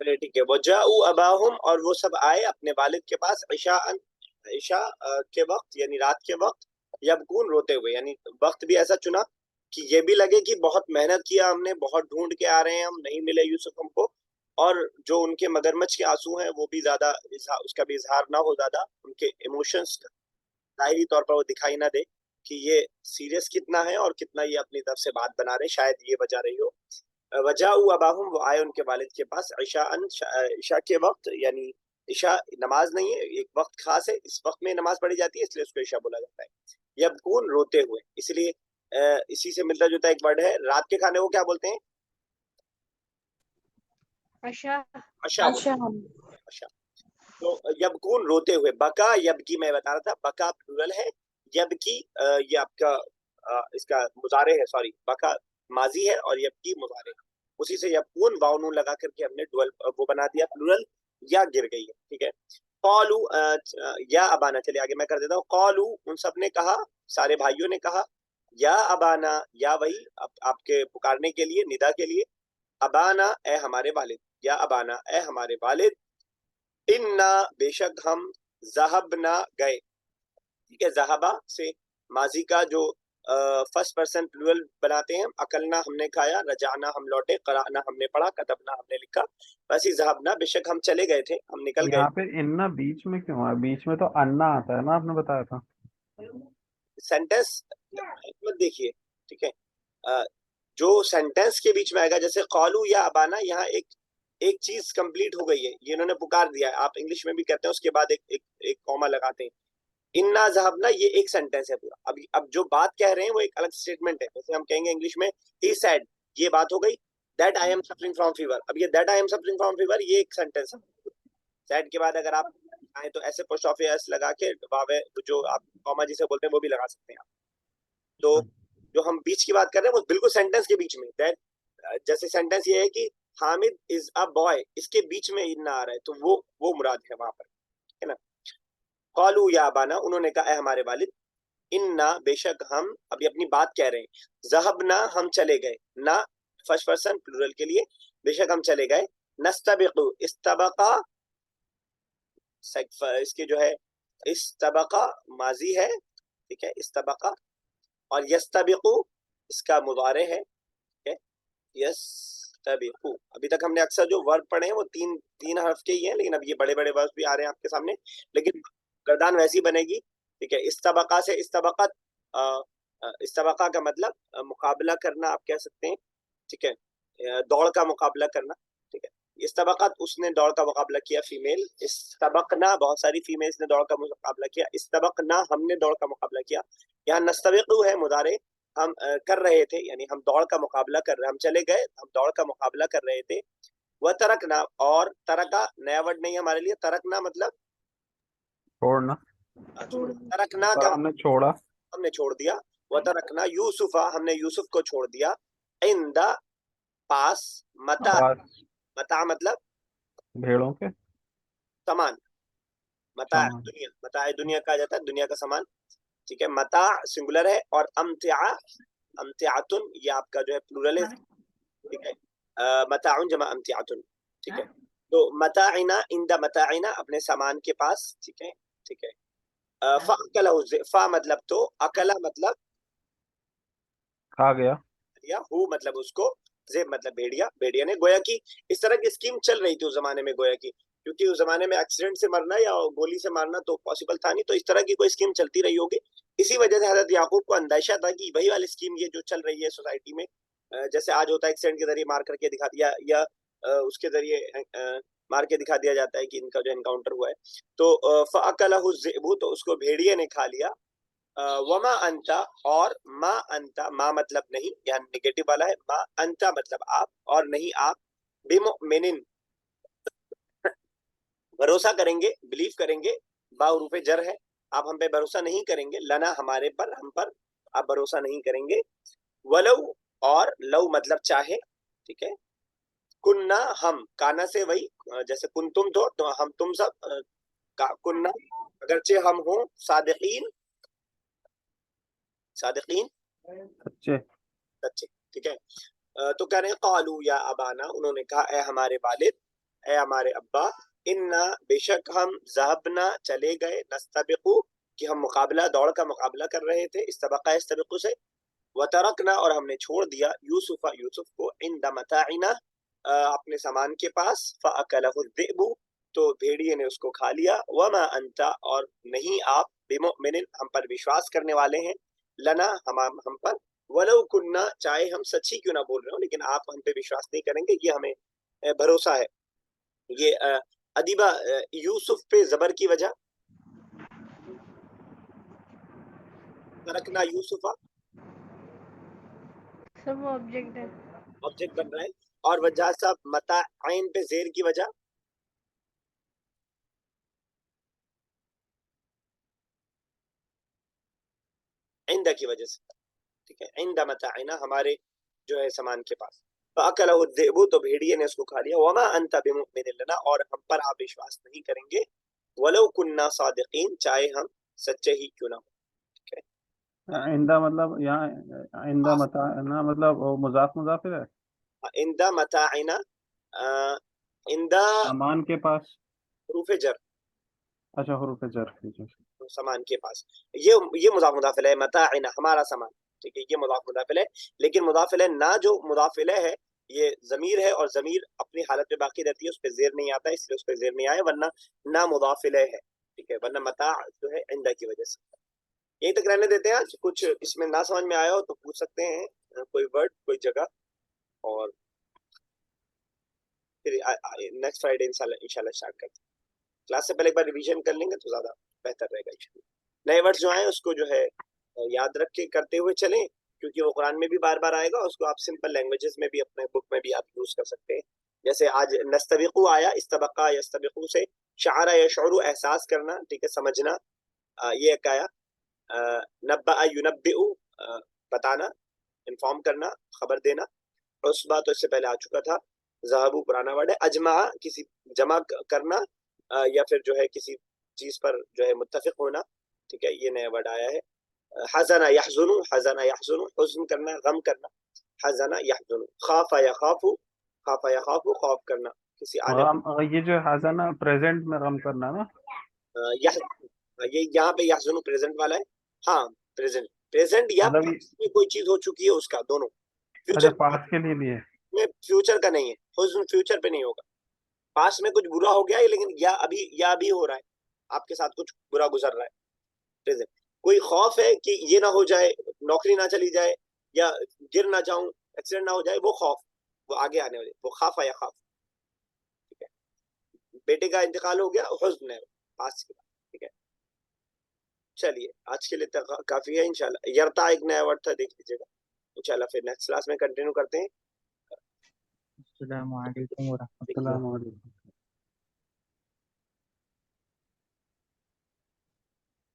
चलिए ठीक है। वजाऊ अबाहुम, और वो सब आए अपने वालिद के पास, ईशा के वक्त यानी रात के वक्त, यबकून रोते हुए, यानी वक्त भी ऐसा चुना कि ये भी लगे कि बहुत मेहनत किया हमने, बहुत ढूंढ के आ रहे हैं हम, नहीं मिले यूसुफ हमको, और जो उनके मगरमच्छ के आंसू हैं वो भी ज्यादा उसका भी इजहार ना हो, ज्यादा उनके इमोशंस जाहिरी तौर पर वो दिखाई ना दे कि ये सीरियस कितना है और कितना ये अपनी तरफ से बात बना रहे, शायद ये वजह रही हो। वजाऊ अबाहुम, वो आए उनके वालिद के पास, ईशा के वक्त, यानी ईशा नमाज नहीं है, एक वक्त खास है, इस वक्त में नमाज पढ़ी जाती है इसलिए उसको ईशा बोला जाता है। यबकून, रोते हुए, इसलिए इसी से मिलता जुलता एक वर्ड है, रात के खाने को क्या बोलते हैं? अच्छा अशा बोलते हैं, अशा। तो यबकून, रोते हुए, बका यबकी मैं बता रहा था, बका प्लूरल है, यबकी ये आपका इसका मुजारे है, सॉरी, बका माजी है और यबकी मुजारे है। उसी से यबकून वाव नून लगा करके हमने डुअल वो बना दिया प्लूरल, या गिर गई है, ठीक है। कौलू या अबाना, चलिए आगे मैं कर देता हूँ। कौलू, उन सब ने कहा, सारे भाइयों ने कहा, या अबाना, या वही आपके पुकारने के लिए, निदा के लिए, अबाना ए हमारे वालिद, या अबाना ए हमारे वालिद, इन्ना बेशक हम, जहबना गए, ठीक है। जहाबा से माजी का जो फर्स्ट पर्सन प्लूरल बनाते हैं, अकलना हमने खाया, रजाना हम लौटे, कराना हमने पढ़ा, कतबना हमने लिखा, वैसे जहाबना बेशक हम चले गए थे, हम निकल गए। यहाँ पे इन्ना बीच में क्यों है? बीच में तो अन्ना आता है ना, आपने बताया था। सेंटेंस मत देखिए, ठीक है। जो सेंटेंस के बीच में आएगा, जैसे कौलू या अबाना, यहाँ एक एक चीज कंप्लीट हो गई है, ये इन्होंने पुकार दिया है, आप इंग्लिश में भी कहते हैं उसके बाद एक कॉमा लगाते हैं। इन्ना ज़हबना, ये एक सेंटेंस है पूरा। अब जो बात कह रहे हैं वो एक अलग स्टेटमेंट है, जैसे हम कहेंगे इंग्लिश में ही सेड, ये बात हो गई। That I am suffering from fever, अब ये that I am suffering from fever ये एक सेंटेंस है। सेड के बाद अगर आप चाहें तो ऐसे पोस्ट ऑफ एस लगा के वावे, जो आप कॉमा जिसे बोलते हैं वो भी लगा सकते हैं आप। तो जो हम बीच की बात कर रहे हैं वो बिल्कुल सेंटेंस के बीच में, दैट जैसे सेंटेंस ये है कि हामिद इज अ बॉय, इसके बीच में इन्ना आ रहा है, तो वो मुराद है वहां पर, है ना। कौलू या अबाना, उन्होंने कहा हमारे वालिद, इन्ना बेशक हम, अभी अपनी बात कह रहे हैं, जहबना हम चले गए, ना फर्स्ट पर्सन प्लूरल के लिए, बेशक हम चले गए, नस्तबिकु, इस्तबका, इसके जो है इस्तबका माजी है, ठीक है, इस्तबका, और यस्तबिकु इसका मुदारे है, ठीक है, यस्तबिकु। अभी तक हमने अक्सर जो वर्ब पढ़े हैं वो तीन तीन हर्फ के ही हैं, लेकिन अब ये बड़े बड़े वर्ब भी आ रहे हैं आपके सामने, लेकिन गर्दान वैसी बनेगी, ठीक है। इस्तबका से इस्तबकत, इस्तबका का मतलब मुकाबला करना आप कह सकते हैं, ठीक है, दौड़ का मुकाबला करना, ठीक है। इस्तबकत, उसने दौड़ का मुकाबला किया, फीमेल। इस्तबकना, बहुत सारी फीमेल्स ने दौड़ का मुकाबला किया। इस्तबकना, हमने दौड़ का मुकाबला किया। यहाँ नस्तबिकु है मुदारे, हम कर रहे थे, यानी हम दौड़ का मुकाबला कर रहे, हम चले गए, हम दौड़ का मुकाबला कर रहे थे। वह तरकना, और तरका नया वर्ड नहीं हमारे लिए, तरकना मतलब छोड़ना। तरकना पर का हमने छोड़ा। हमने छोड़ दिया। वह तरकना यूसुफा, हमने यूसुफ को छोड़ दिया, इंदा पास, मता, पास। मता मतलब भेड़ों के सामान, मता सामान। दुनिया, मता दुनिया कहा जाता है, दुनिया का सामान, ठीक है। मता सिंगुलर है, और अमतिया, अमतियातुन ये आपका जो है प्लूरल है, ठीक है। मताउन जमा अमतियातुन, ठीक है। तो मताइना, इंदा मताइना, अपने सामान के पास, ठीक है, ठीक है। फा मतलब तो, अकला मतलब खा गया। या हु मतलब उसको, जेब मतलब भेड़िया, भेड़िया ने, गोया की इस तरह की स्कीम चल रही थी उस जमाने में, गोया की, क्योंकि उस जमाने में एक्सीडेंट से मरना या गोली से मारना तो पॉसिबल था नहीं, तो इस तरह की कोई स्कीम चलती रही होगी। इसी वजह से हजरत याकूब को अंदेशा था कि वही वाली स्कीम ये जो चल रही है सोसाइटी में, जैसे आज होता है एक्सीडेंट के जरिए मार करके दिखा दिया, या उसके जरिए मार के दिखा दिया जाता है कि इनका जो एनकाउंटर हुआ है। तो फ़अकलहु ज़िअबु, तो उसको भेड़िए ने खा लिया। वमा अंता, और मा अंता, मा मतलब नहीं, यहाँ निगेटिव वाला है, मा अंता मतलब आप, और नहीं आप, बिमुमिनिन भरोसा करेंगे, बिलीव करेंगे, बारूफे जर है, आप हम पे भरोसा नहीं करेंगे, लना हमारे पर, हम पर आप भरोसा नहीं करेंगे। वलऊ, और लव मतलब चाहे, ठीक है। कुन्ना हम, काना से वही, जैसे कुन तुम तो हम तुम सब, कुन्ना अगरचे हम हो, सादिकीन, सादिकीन सच्चे। सच्चे, ठीक है। तो कह रहे हैं कालू या अबाना, उन्होंने कहा ए हमारे वालिद, ए हमारे अब्बा, इन्ना बेशक हम ज़हबना चले गए, नस्तबिकु कि हम मुकाबला दौड़ का मुकाबला कर रहे थे, इस्तबका यस्तबिकु से, व तरकना और हमने छोड़ दिया यूसुफा यूसुफ को इंद मताइना अपने सामान के पास, फ़अकलहु ज़िबु तो भेड़िए ने उसको खा लिया, वमा अंता और नहीं आप बिमुमिनिन हम पर विश्वास करने वाले हैं, लना हम पर, वलो कुन्ना चाहे हम सच्ची क्यों ना बोल रहे हो लेकिन आप हम पे विश्वास नहीं करेंगे, ये हमें भरोसा है। ये अदीबा यूसुफ पे जबर की वजह, तरकना यूसुफा सब ऑब्जेक्ट है। ऑब्जेक्ट बन रहा है, और वजह साहब मता आइन पे जेर की वजह, इंदा की वजह से, ठीक है, इंदा मताइना हमारे जो है सामान के पास, फ़अकलहु ज़िबु तो भेड़िए ने उसको खा लिया, वमा अंता बिमुमिनिन लना और हम पर आप विश्वास नहीं करेंगे, वलो कुन्ना सादिकीन चाहे हम सच्चे ही क्यों ना हो, ठीक है। इंदा मतलब यहाँ इंदा मता ना मतलब वो मुजाफ मुजाफिर है। इंदा मताइना इंदा सामान के पास। हरूफ जर, अच्छा हुरूफ जर ठीक है। सामान के पास, ये मुदाफ मुदाफिल है, मताइना हमारा सामान, ठीक है, ये मुदाफ मुदाफिल है, लेकिन मुदाफिल ना जो मुदाफिल है ये जमीर है, और जमीर अपनी हालत में बाकी रहती है, उस पर जेर नहीं आता, इसलिए उस पर जेर नहीं आया, वरना ना मुदाफिल है, ठीक है, वरना मता जो है इंदा की वजह से। यही तक रहने देते हैं, आज कुछ इसमें ना समझ में आया हो तो पूछ सकते हैं, कोई वर्ड कोई जगह, और फिर नेक्स्ट फ्राइडे इंशाल्लाह स्टार्ट करते हैं। क्लास से पहले एक बार रिवीजन कर लेंगे तो ज्यादा बेहतर रहेगा इंशाल्लाह। नए वर्ड्स जो आए उसको जो है याद रख के करते हुए चलें, क्योंकि वो कुरान में भी बार बार आएगा, उसको आप सिंपल लैंग्वेजेस में भी अपने बुक में भी आप यूज कर सकते हैं। जैसे आज नस्तबिकु आया, इस्तबका यस्तबिकु से शारा यशउरु एहसास करना, ठीक है, समझना, ये एक आया। नब्बा युनब्बिउ बताना, इन्फॉर्म करना, खबर देना। उसबा तो इससे पहले आ चुका था, ज़हबू पुराना वर्ड है। अजमा किसी जमा करना, या फिर जो है किसी चीज पर जो है मुत्तफिक होना, ठीक है, ये नया वर्ड आया है। हज़ना यहज़ुनु हुज़्न करना, गम करना, हज़ना यहज़ुनु। खाफा यखाफु खौफ करना किसी आने गम ये जो है ना प्रेजेंट में गम करना ना। यह ये यहाँ पे यहज़ुनु प्रेजेंट वाला है, हाँ प्रेजेंट, प्रेजेंट या मतलब past में कोई चीज हो चुकी है उसका, दोनों। अच्छा फ्यूचर पास के लिए में फ्यूचर का नहीं है, हुज़्न फ्यूचर पे नहीं होगा। पास्ट में कुछ बुरा हो गया है, लेकिन या अभी हो रहा है, आपके साथ कुछ बुरा गुजर रहा है, प्रेजेंट। कोई खौफ है कि ये ना हो जाए, नौकरी ना चली जाए, या गिर ना जाऊं, एक्सीडेंट ना हो जाए, वो खौफ, वो आगे आने वाले, वो खाफा या खाफ, ठीक है। बेटे का इंतकाल हो गया, हुज़्न है पास के बाद, ठीक है। चलिए आज के लिए काफी है, इंशाल्लाह। यरता एक नया वर्ड था, देख लीजिएगा इंशाल्लाह, फिर नेक्स्ट क्लास में कंटिन्यू करते हैं। अस्सलामु अलैकुम व रहमतुल्लाह। अस्सलाम वालेकुम।